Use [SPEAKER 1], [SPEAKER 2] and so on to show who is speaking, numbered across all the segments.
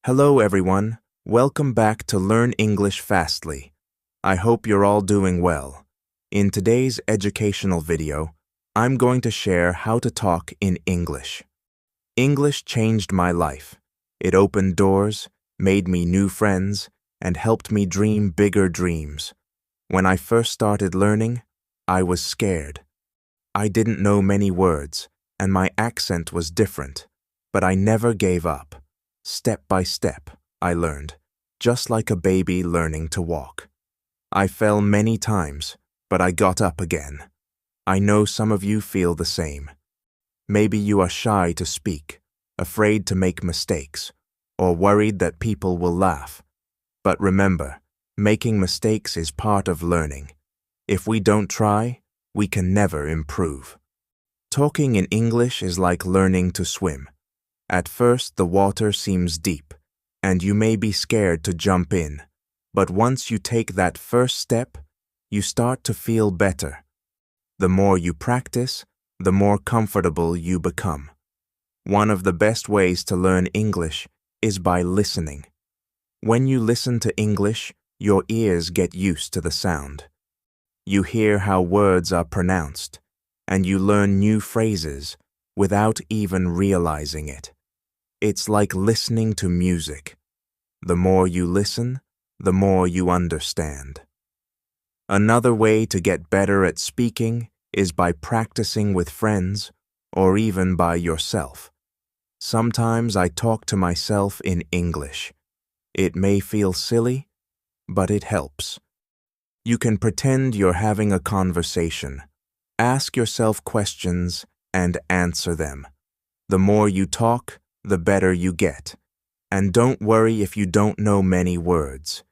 [SPEAKER 1] Hello everyone, welcome back to Learn English Fastly. I hope you're all doing well. In today's educational video, I'm going to share how to talk in English. English changed my life. It opened doors, made me new friends, and helped me dream bigger dreams. When I first started learning, I was scared. I didn't know many words, and my accent was different, but I never gave up. Step by step, I learned, just like a baby learning to walk. I fell many times, but I got up again. I know some of you feel the same. Maybe you are shy to speak, afraid to make mistakes, or worried that people will laugh. But remember, making mistakes is part of learning. If we don't try, we can never improve. Talking in English is like learning to swim. At first, the water seems deep, and you may be scared to jump in. But once you take that first step, you start to feel better. The more you practice, the more comfortable you become. One of the best ways to learn English is by listening. When you listen to English, your ears get used to the sound. You hear how words are pronounced, and you learn new phrases without even realizing it. It's like listening to music. The more you listen, the more you understand. Another way to get better at speaking is by practicing with friends or even by yourself. Sometimes I talk to myself in English. It may feel silly, but it helps. You can pretend you're having a conversation. Ask yourself questions and answer them. The more you talk, the better you get. And don't worry if you don't know many words.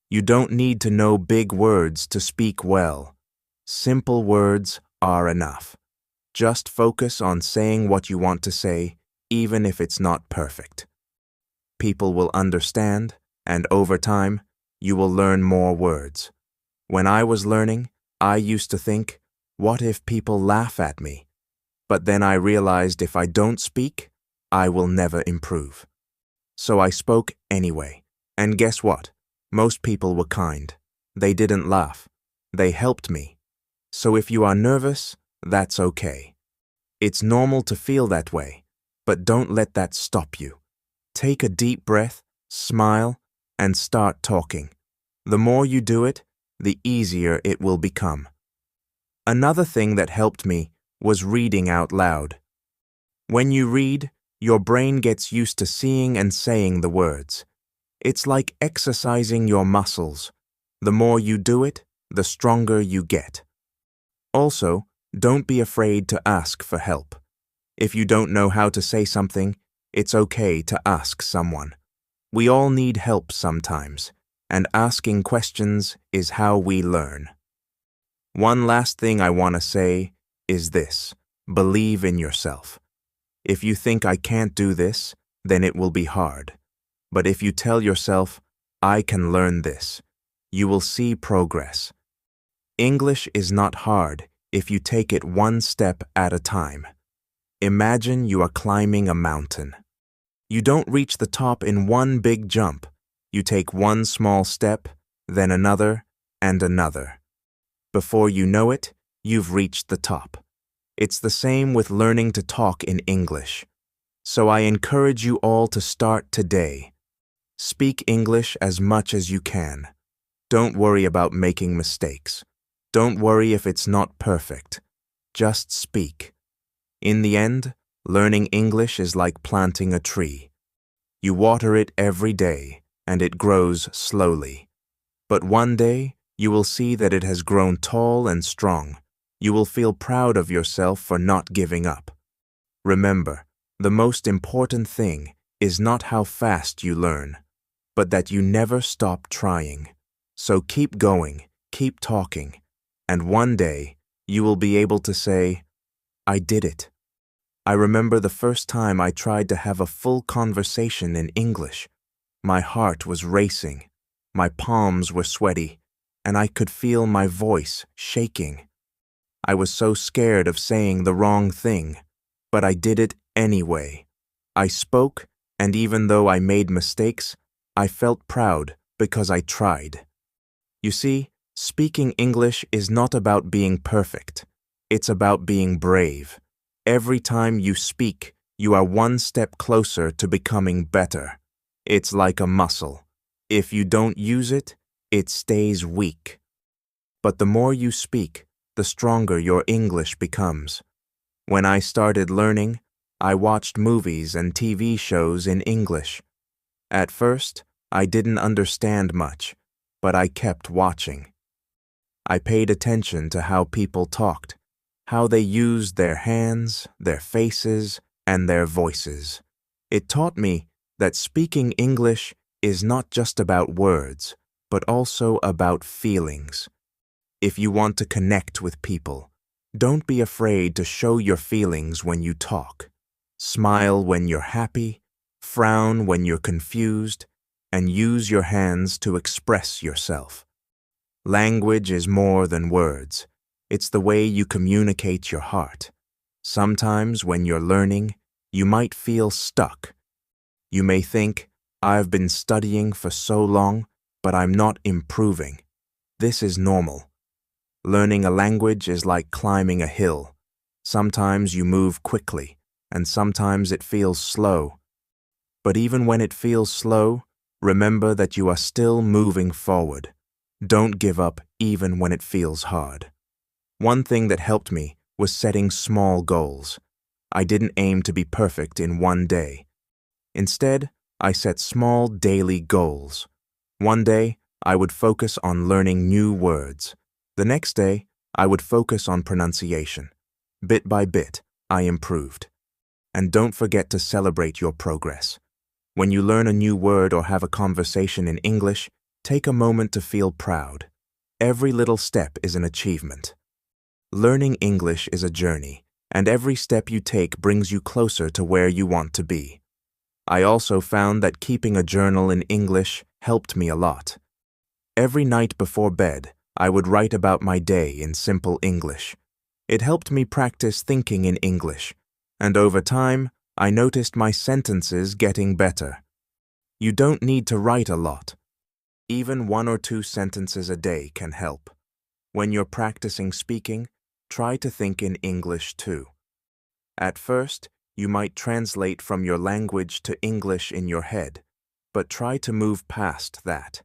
[SPEAKER 1] You don't need to know big words to speak well. Simple words are enough. Just focus on saying what you want to say, even if it's not perfect. People will understand, and over time, you will learn more words. When I was learning, I used to think, what if people laugh at me? But then I realized if I don't speak, I will never improve. So I spoke anyway. And guess what? Most people were kind. They didn't laugh. They helped me. So if you are nervous, that's okay. It's normal to feel that way, but don't let that stop you. Take a deep breath, smile, and start talking. The more you do it, the easier it will become. Another thing that helped me was reading out loud. When you read, your brain gets used to seeing and saying the words. It's like exercising your muscles. The more you do it, the stronger you get. Also, don't be afraid to ask for help. If you don't know how to say something, it's okay to ask someone. We all need help sometimes, and asking questions is how we learn. One last thing I want to say is this: believe in yourself. If you think I can't do this, then it will be hard. But if you tell yourself, I can learn this, you will see progress. English is not hard if you take it one step at a time. Imagine you are climbing a mountain. You don't reach the top in one big jump. You take one small step, then another, and another. Before you know it, you've reached the top. It's the same with learning to talk in English. So I encourage you all to start today. Speak English as much as you can. Don't worry about making mistakes. Don't worry if it's not perfect. Just speak. In the end, learning English is like planting a tree. You water it every day, and it grows slowly. But one day, you will see that it has grown tall and strong. You will feel proud of yourself for not giving up. Remember, the most important thing is not how fast you learn, but that you never stop trying. So keep going, keep talking, and one day you will be able to say, I did it. I remember the first time I tried to have a full conversation in English. My heart was racing, my palms were sweaty, and I could feel my voice shaking. I was so scared of saying the wrong thing, but I did it anyway. I spoke, And even though I made mistakes, I felt proud because I tried. You see, speaking English is not about being perfect. It's about being brave. Every time you speak, you are one step closer to becoming better. It's like a muscle. If you don't use it, it stays weak. But the more you speak, the stronger your English becomes. When I started learning, I watched movies and TV shows in English. At first, I didn't understand much, but I kept watching. I paid attention to how people talked, how they used their hands, their faces, and their voices. It taught me that speaking English is not just about words, but also about feelings. If you want to connect with people, don't be afraid to show your feelings when you talk. Smile when you're happy, frown when you're confused, and use your hands to express yourself. Language is more than words. It's the way you communicate your heart. Sometimes when you're learning, you might feel stuck. You may think, I've been studying for so long, but I'm not improving. This is normal. Learning a language is like climbing a hill. Sometimes you move quickly, and sometimes it feels slow. But even when it feels slow, remember that you are still moving forward. Don't give up even when it feels hard. One thing that helped me was setting small goals. I didn't aim to be perfect in one day. Instead, I set small daily goals. One day, I would focus on learning new words. The next day, I would focus on pronunciation. Bit by bit, I improved. And don't forget to celebrate your progress. When you learn a new word or have a conversation in English, take a moment to feel proud. Every little step is an achievement. Learning English is a journey, and every step you take brings you closer to where you want to be. I also found that keeping a journal in English helped me a lot. Every night before bed, I would write about my day in simple English. It helped me practice thinking in English, and over time, I noticed my sentences getting better. You don't need to write a lot. Even 1 or 2 sentences a day can help. When you're practicing speaking, try to think in English too. At first, you might translate from your language to English in your head, but try to move past that.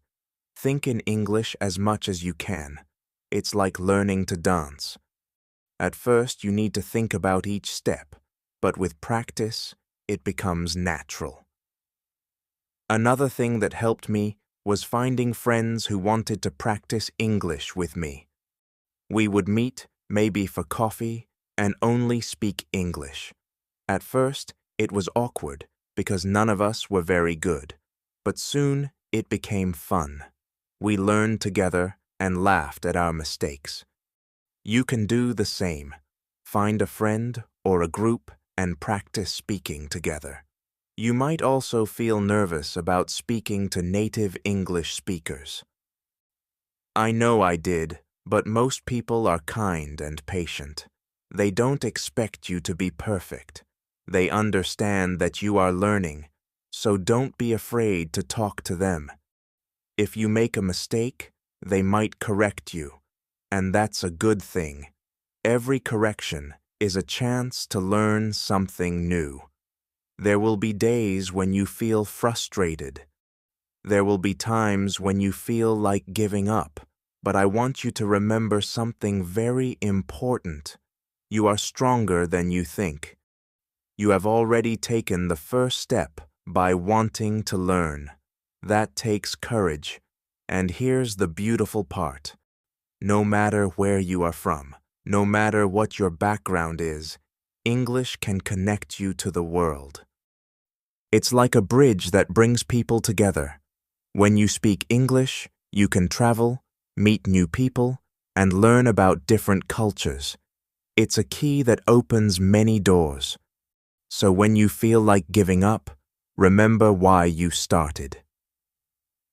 [SPEAKER 1] Think in English as much as you can. It's like learning to dance. At first, you need to think about each step, but with practice, it becomes natural. Another thing that helped me was finding friends who wanted to practice English with me. We would meet, maybe for coffee, and only speak English. At first, it was awkward because none of us were very good, but soon it became fun. We learned together and laughed at our mistakes. You can do the same. Find a friend or a group and practice speaking together. You might also feel nervous about speaking to native English speakers. I know I did, but most people are kind and patient. They don't expect you to be perfect. They understand that you are learning, so don't be afraid to talk to them. If you make a mistake, they might correct you, and that's a good thing. Every correction is a chance to learn something new. There will be days when you feel frustrated. There will be times when you feel like giving up, but I want you to remember something very important. You are stronger than you think. You have already taken the first step by wanting to learn. That takes courage. And here's the beautiful part. No matter where you are from, no matter what your background is, English can connect you to the world. It's like a bridge that brings people together. When you speak English, you can travel, meet new people, and learn about different cultures. It's a key that opens many doors. So when you feel like giving up, remember why you started.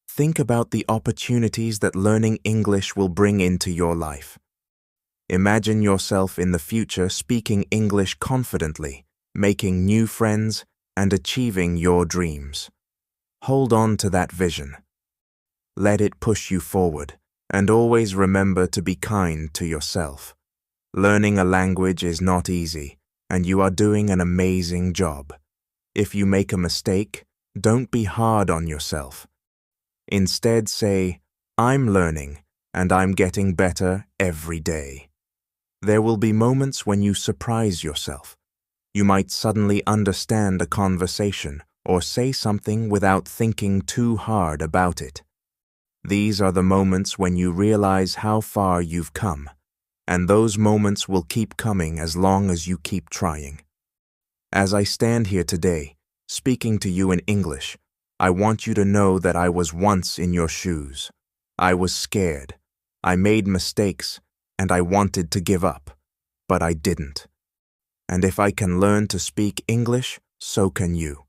[SPEAKER 1] Think about the opportunities that learning English will bring into your life. Imagine yourself in the future speaking English confidently, making new friends, and achieving your dreams. Hold on to that vision. Let it push you forward, and always remember to be kind to yourself. Learning a language is not easy, and you are doing an amazing job. If you make a mistake, don't be hard on yourself. Instead, say, "I'm learning, and I'm getting better every day." There will be moments when you surprise yourself. You might suddenly understand a conversation or say something without thinking too hard about it. These are the moments when you realize how far you've come, and those moments will keep coming as long as you keep trying. As I stand here today, speaking to you in English, I want you to know that I was once in your shoes. I was scared. I made mistakes, and I wanted to give up, but I didn't. And if I can learn to speak English, so can you.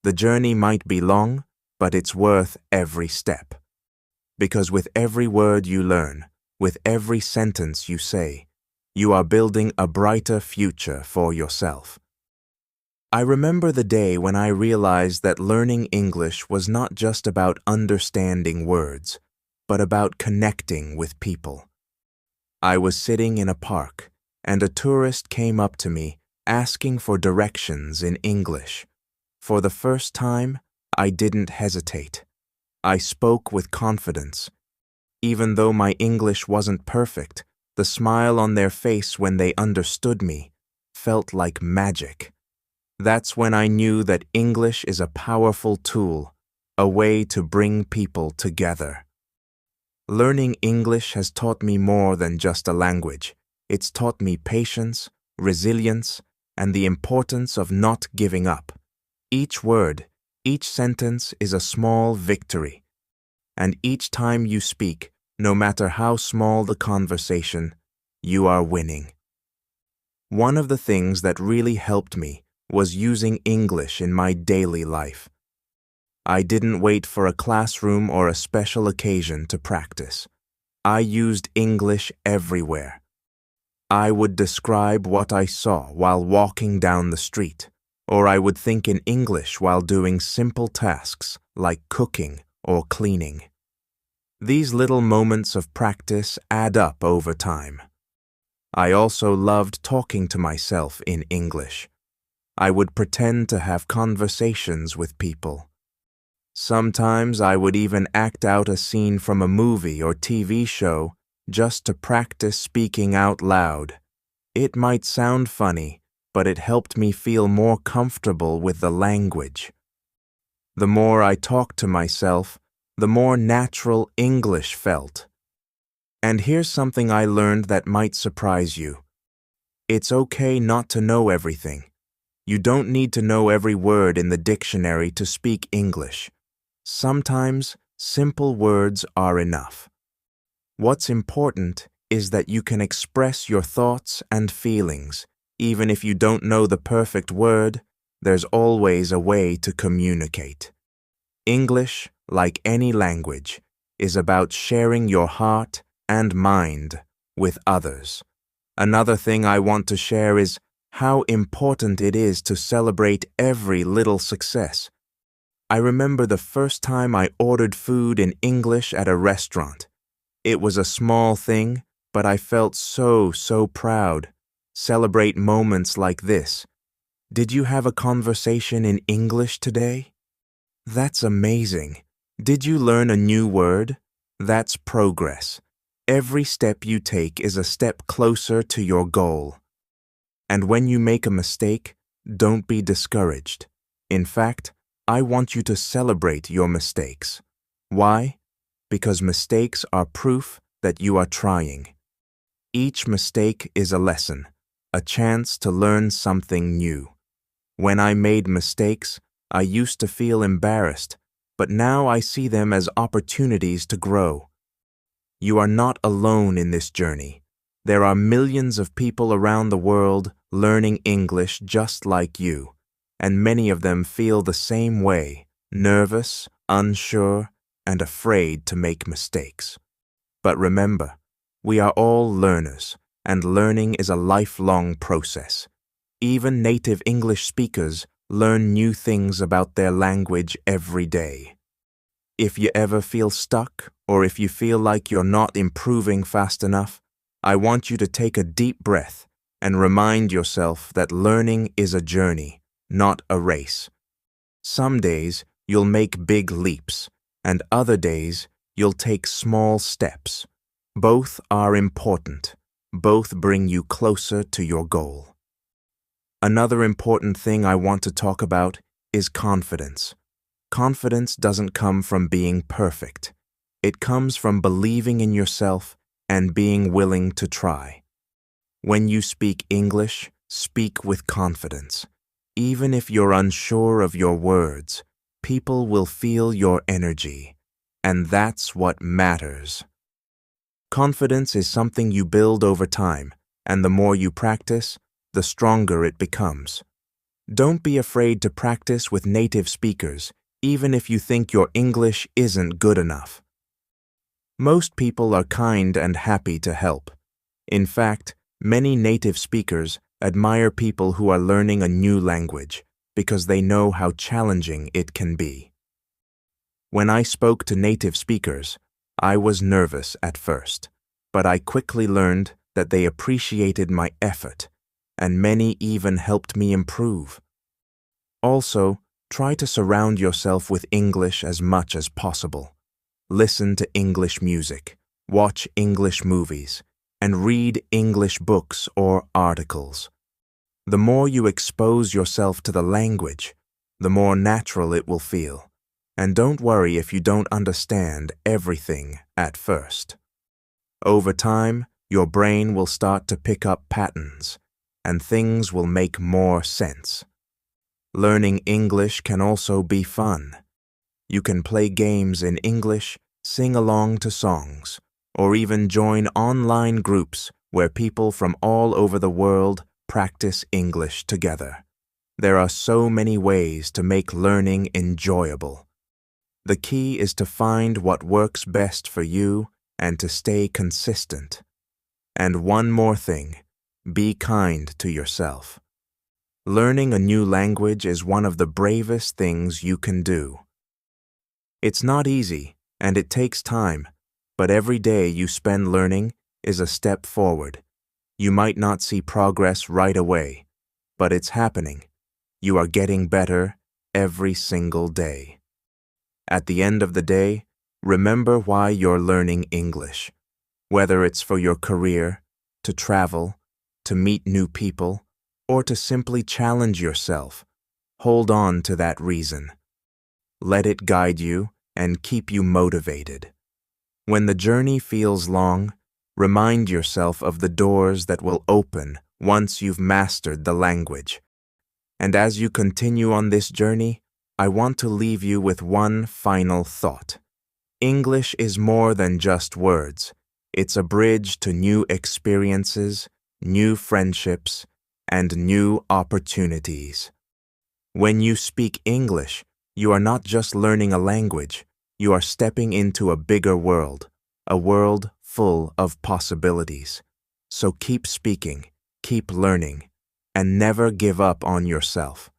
[SPEAKER 1] The journey might be long, but it's worth every step. Because with every word you learn, with every sentence you say, you are building a brighter future for yourself. I remember the day when I realized that learning English was not just about understanding words, but about connecting with people. I was sitting in a park, and a tourist came up to me asking for directions in English. For the first time, I didn't hesitate. I spoke with confidence. Even though my English wasn't perfect, the smile on their face when they understood me felt like magic. That's when I knew that English is a powerful tool, a way to bring people together. Learning English has taught me more than just a language. It's taught me patience, resilience, and the importance of not giving up. Each word, each sentence is a small victory. And each time you speak, no matter how small the conversation, you are winning. One of the things that really helped me was using English in my daily life. I didn't wait for a classroom or a special occasion to practice. I used English everywhere. I would describe what I saw while walking down the street, or I would think in English while doing simple tasks like cooking or cleaning. These little moments of practice add up over time. I also loved talking to myself in English. I would pretend to have conversations with people. Sometimes I would even act out a scene from a movie or TV show just to practice speaking out loud. It might sound funny, but it helped me feel more comfortable with the language. The more I talked to myself, the more natural English felt. And here's something I learned that might surprise you. It's okay not to know everything. You don't need to know every word in the dictionary to speak English. Sometimes simple words are enough. What's important is that you can express your thoughts and feelings. Even if you don't know the perfect word, there's always a way to communicate. English, like any language, is about sharing your heart and mind with others. Another thing I want to share is how important it is to celebrate every little success. I remember the first time I ordered food in English at a restaurant. It was a small thing, but I felt so proud. Celebrate moments like this. Did you have a conversation in English today? That's amazing. Did you learn a new word? That's progress. Every step you take is a step closer to your goal. And when you make a mistake, don't be discouraged. In fact, I want you to celebrate your mistakes. Why? Because mistakes are proof that you are trying. Each mistake is a lesson, a chance to learn something new. When I made mistakes, I used to feel embarrassed, but now I see them as opportunities to grow. You are not alone in this journey. There are millions of people around the world learning English just like you, and many of them feel the same way, nervous, unsure, and afraid to make mistakes. But remember, we are all learners, and learning is a lifelong process. Even native English speakers learn new things about their language every day. If you ever feel stuck, or if you feel like you're not improving fast enough, I want you to take a deep breath and remind yourself that learning is a journey, not a race. Some days you'll make big leaps, and other days you'll take small steps. Both are important. Both bring you closer to your goal. Another important thing I want to talk about is confidence. Confidence doesn't come from being perfect. It comes from believing in yourself and being willing to try. When you speak English, speak with confidence. Even if you're unsure of your words, people will feel your energy, and that's what matters. Confidence is something you build over time, and the more you practice, the stronger it becomes. Don't be afraid to practice with native speakers, even if you think your English isn't good enough. Most people are kind and happy to help. In fact, many native speakers admire people who are learning a new language because they know how challenging it can be. When I spoke to native speakers, I was nervous at first, but I quickly learned that they appreciated my effort, and many even helped me improve. Also, try to surround yourself with English as much as possible. Listen to English music, watch English movies, and read English books or articles. The more you expose yourself to the language, the more natural it will feel. And don't worry if you don't understand everything at first. Over time, your brain will start to pick up patterns, and things will make more sense. Learning English can also be fun. You can play games in English, sing along to songs, or even join online groups where people from all over the world practice English together. There are so many ways to make learning enjoyable. The key is to find what works best for you and to stay consistent. And one more thing, be kind to yourself. Learning a new language is one of the bravest things you can do. It's not easy, and it takes time, but every day you spend learning is a step forward. You might not see progress right away, but it's happening. You are getting better every single day. At the end of the day, remember why you're learning English. Whether it's for your career, to travel, to meet new people, or to simply challenge yourself, hold on to that reason. Let it guide you and keep you motivated. When the journey feels long, remind yourself of the doors that will open once you've mastered the language. And as you continue on this journey, I want to leave you with one final thought. English is more than just words. It's a bridge to new experiences, new friendships, and new opportunities. When you speak English, you are not just learning a language, you are stepping into a bigger world, a world full of possibilities. So keep speaking, keep learning, and never give up on yourself.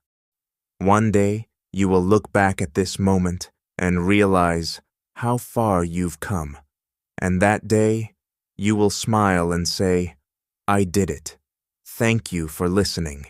[SPEAKER 1] One day, you will look back at this moment and realize how far you've come. And that day, you will smile and say, I did it. Thank you for listening.